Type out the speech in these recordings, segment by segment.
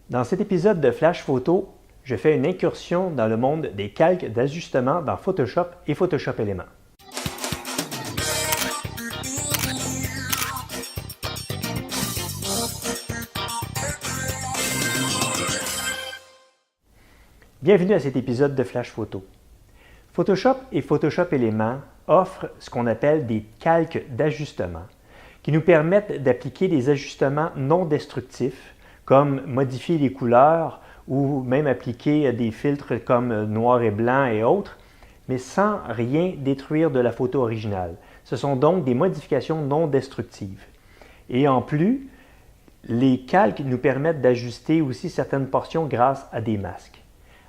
Dans cet épisode de Flash Photo, je fais une incursion dans le monde des calques d'ajustement dans Photoshop et Photoshop Éléments. Bienvenue à cet épisode de Flash Photo. Photoshop et Photoshop Éléments offrent ce qu'on appelle des calques d'ajustement qui nous permettent d'appliquer des ajustements non destructifs comme modifier les couleurs ou même appliquer des filtres comme noir et blanc et autres, mais sans rien détruire de la photo originale. Ce sont donc des modifications non destructives. Et en plus, les calques nous permettent d'ajuster aussi certaines portions grâce à des masques.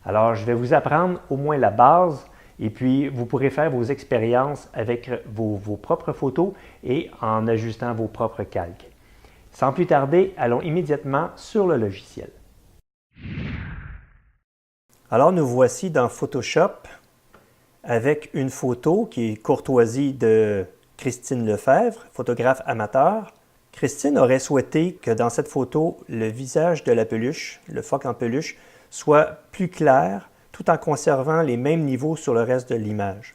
Alors, je vais vous apprendre au moins la base et puis vous pourrez faire vos expériences avec vos propres photos et en ajustant vos propres calques. Sans plus tarder, allons immédiatement sur le logiciel. Alors, nous voici dans Photoshop avec une photo qui est courtoisie de Christine Lefebvre, photographe amateur. Christine aurait souhaité que dans cette photo, le visage de la peluche, le phoque en peluche, soit plus clair tout en conservant les mêmes niveaux sur le reste de l'image.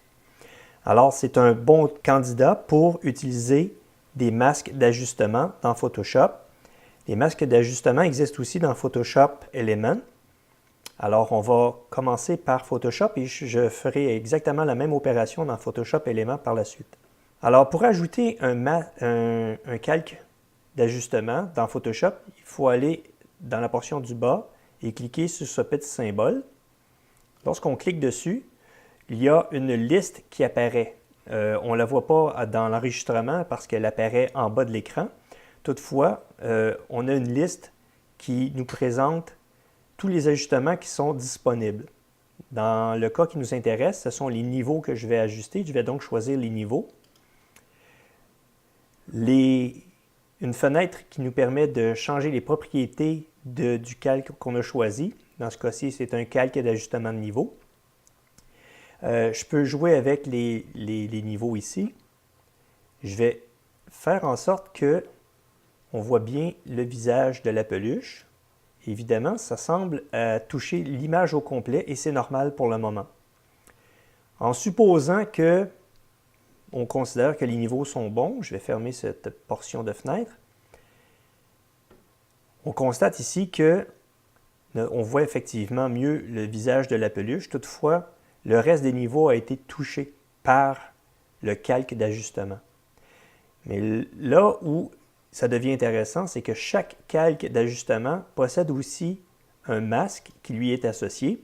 Alors, c'est un bon candidat pour utiliser des masques d'ajustement dans Photoshop. Les masques d'ajustement existent aussi dans Photoshop Element. Alors, on va commencer par Photoshop et je ferai exactement la même opération dans Photoshop Element par la suite. Alors, pour ajouter un calque d'ajustement dans Photoshop, il faut aller dans la portion du bas et cliquer sur ce petit symbole. Lorsqu'on clique dessus, il y a une liste qui apparaît. On ne la voit pas dans l'enregistrement parce qu'elle apparaît en bas de l'écran. Toutefois, on a une liste qui nous présente tous les ajustements qui sont disponibles. Dans le cas qui nous intéresse, ce sont les niveaux que je vais ajuster. Je vais donc choisir les niveaux. Une fenêtre qui nous permet de changer les propriétés du calque qu'on a choisi. Dans ce cas-ci, c'est un calque d'ajustement de niveau. Je peux jouer avec les niveaux ici. Je vais faire en sorte que on voit bien le visage de la peluche. Évidemment, ça semble toucher l'image au complet et c'est normal pour le moment. En supposant que on considère que les niveaux sont bons, je vais fermer cette portion de fenêtre. On constate ici que on voit effectivement mieux le visage de la peluche. Toutefois, le reste des niveaux a été touché par le calque d'ajustement. Mais là où ça devient intéressant, c'est que chaque calque d'ajustement possède aussi un masque qui lui est associé.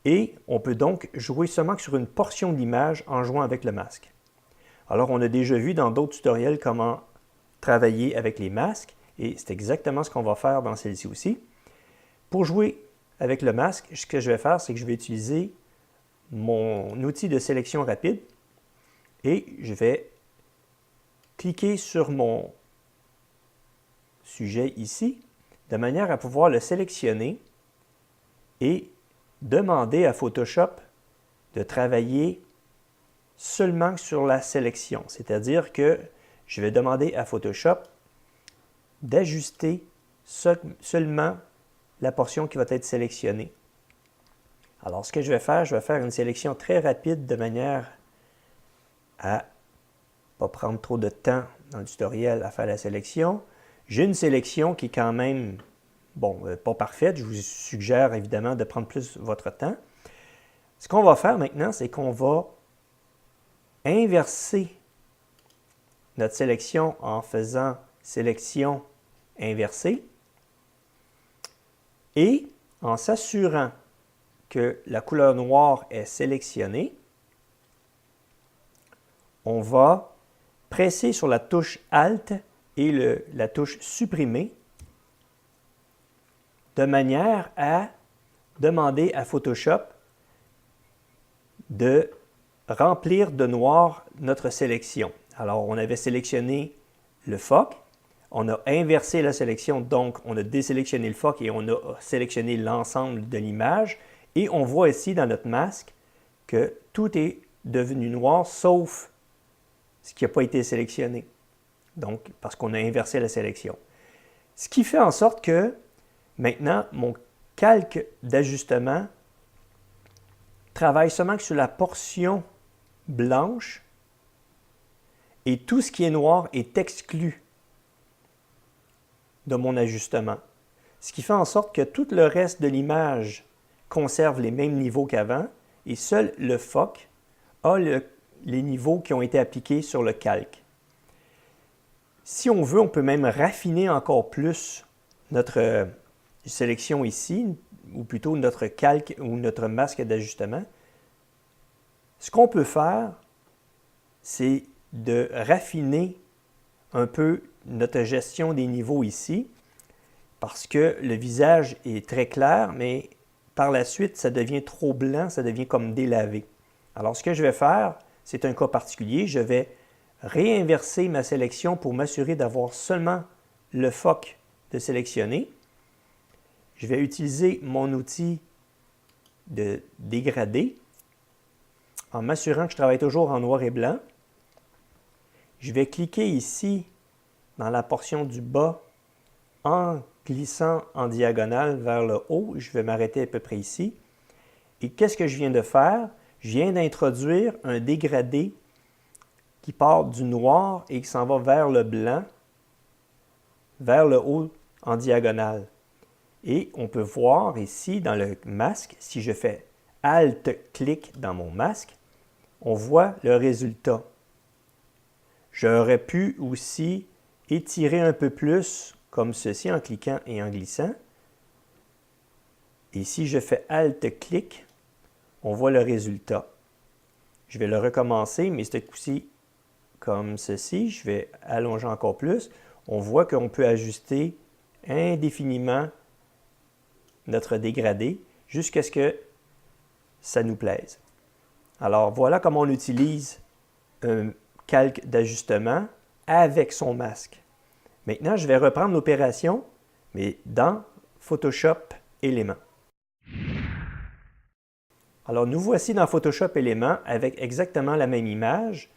Et on peut donc jouer seulement sur une portion de l'image en jouant avec le masque. Alors, on a déjà vu dans d'autres tutoriels comment travailler avec les masques. Et c'est exactement ce qu'on va faire dans celle-ci aussi. Pour jouer avec le masque, ce que je vais faire, c'est que je vais utiliser mon outil de sélection rapide et je vais cliquer sur mon sujet ici, de manière à pouvoir le sélectionner et demander à Photoshop de travailler seulement sur la sélection. C'est-à-dire que je vais demander à Photoshop d'ajuster seulement la portion qui va être sélectionnée. Alors, ce que je vais faire une sélection très rapide de manière à ne pas prendre trop de temps dans le tutoriel à faire la sélection. J'ai une sélection qui est quand même, pas parfaite. Je vous suggère évidemment de prendre plus votre temps. Ce qu'on va faire maintenant, c'est qu'on va inverser notre sélection en faisant sélection inversée et en s'assurant que la couleur noire est sélectionnée, on va presser sur la touche Alt et la touche Supprimer de manière à demander à Photoshop de remplir de noir notre sélection. Alors, on avait sélectionné le phoque, on a inversé la sélection, donc on a désélectionné le phoque et on a sélectionné l'ensemble de l'image. Et on voit ici dans notre masque que tout est devenu noir sauf ce qui n'a pas été sélectionné. Donc, parce qu'on a inversé la sélection. Ce qui fait en sorte que Maintenant, mon calque d'ajustement travaille seulement sur la portion blanche et tout ce qui est noir est exclu de mon ajustement. Ce qui fait en sorte que tout le reste de l'image conserve les mêmes niveaux qu'avant et seul le FOC a les niveaux qui ont été appliqués sur le calque. Si on veut, on peut même raffiner encore plus notre sélection ici, ou plutôt notre calque ou notre masque d'ajustement. Ce qu'on peut faire, c'est de raffiner un peu notre gestion des niveaux ici, parce que le visage est très clair, mais par la suite, ça devient trop blanc, ça devient comme délavé. Alors, ce que je vais faire, c'est un cas particulier. Je vais réinverser ma sélection pour m'assurer d'avoir seulement le FOC de sélectionner. Je vais utiliser mon outil de dégradé en m'assurant que je travaille toujours en noir et blanc. Je vais cliquer ici dans la portion du bas en glissant en diagonale vers le haut. Je vais m'arrêter à peu près ici. Et qu'est-ce que je viens de faire? Je viens d'introduire un dégradé qui part du noir et qui s'en va vers le blanc, vers le haut en diagonale. Et on peut voir ici dans le masque, si je fais Alt-clic dans mon masque, on voit le résultat. J'aurais pu aussi étirer un peu plus comme ceci en cliquant et en glissant. Et si je fais Alt-clic, on voit le résultat. Je vais le recommencer, mais ce coup-ci comme ceci. Je vais allonger encore plus. On voit qu'on peut ajuster indéfiniment notre dégradé jusqu'à ce que ça nous plaise. Alors, voilà comment on utilise un calque d'ajustement avec son masque. Maintenant, je vais reprendre l'opération, mais dans Photoshop Éléments. Alors, nous voici dans Photoshop Éléments avec exactement la même image.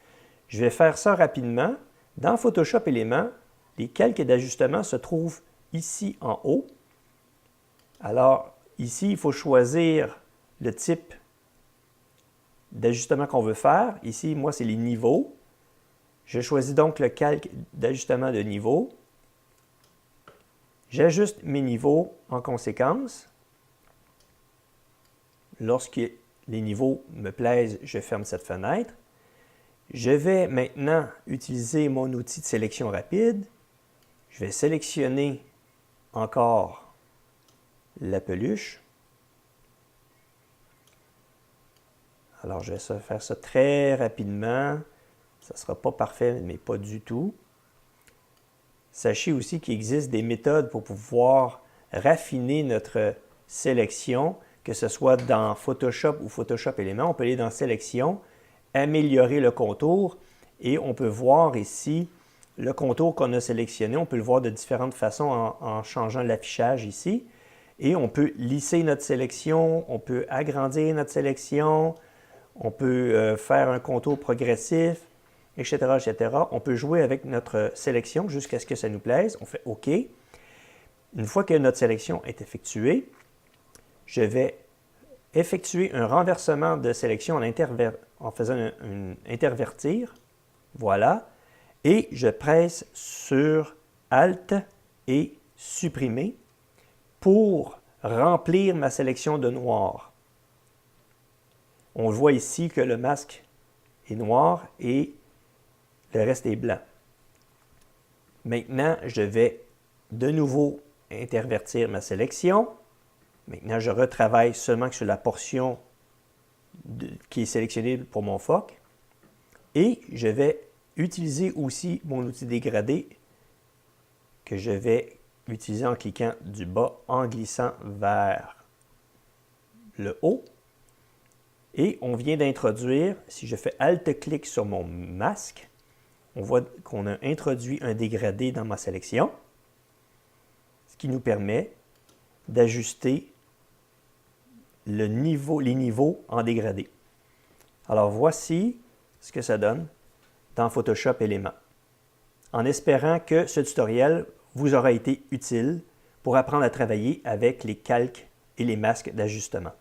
Je vais faire ça rapidement. Dans Photoshop Éléments, les calques d'ajustement se trouvent ici en haut. Alors, ici, il faut choisir le type d'ajustement qu'on veut faire. Ici, moi, c'est les niveaux. Je choisis donc le calque d'ajustement de niveau. J'ajuste mes niveaux en conséquence. Lorsque les niveaux me plaisent, je ferme cette fenêtre. Je vais maintenant utiliser mon outil de sélection rapide. Je vais sélectionner encore la peluche. Alors, je vais faire ça très rapidement. Ça ne sera pas parfait, mais pas du tout. Sachez aussi qu'il existe des méthodes pour pouvoir raffiner notre sélection, que ce soit dans Photoshop ou Photoshop Éléments. On peut aller dans Sélection, améliorer le contour et on peut voir ici le contour qu'on a sélectionné. On peut le voir de différentes façons en changeant l'affichage ici. Et on peut lisser notre sélection, on peut agrandir notre sélection, on peut faire un contour progressif, etc., etc. On peut jouer avec notre sélection jusqu'à ce que ça nous plaise. On fait OK. Une fois que notre sélection est effectuée, je vais effectuer un renversement de sélection en faisant un intervertir. Voilà. Et je presse sur Alt et Supprimer pour remplir ma sélection de noir. On voit ici que le masque est noir et le reste est blanc. Maintenant, je vais de nouveau intervertir ma sélection. Maintenant, je retravaille seulement sur la portion qui est sélectionnée pour mon FOC. Et je vais utiliser aussi mon outil dégradé que je vais utiliser en cliquant du bas, en glissant vers le haut. Et on vient d'introduire, si je fais Alt-clic sur mon masque, on voit qu'on a introduit un dégradé dans ma sélection, ce qui nous permet d'ajuster les niveaux en dégradé. Alors voici ce que ça donne dans Photoshop Éléments. En espérant que ce tutoriel vous aura été utile pour apprendre à travailler avec les calques et les masques d'ajustement.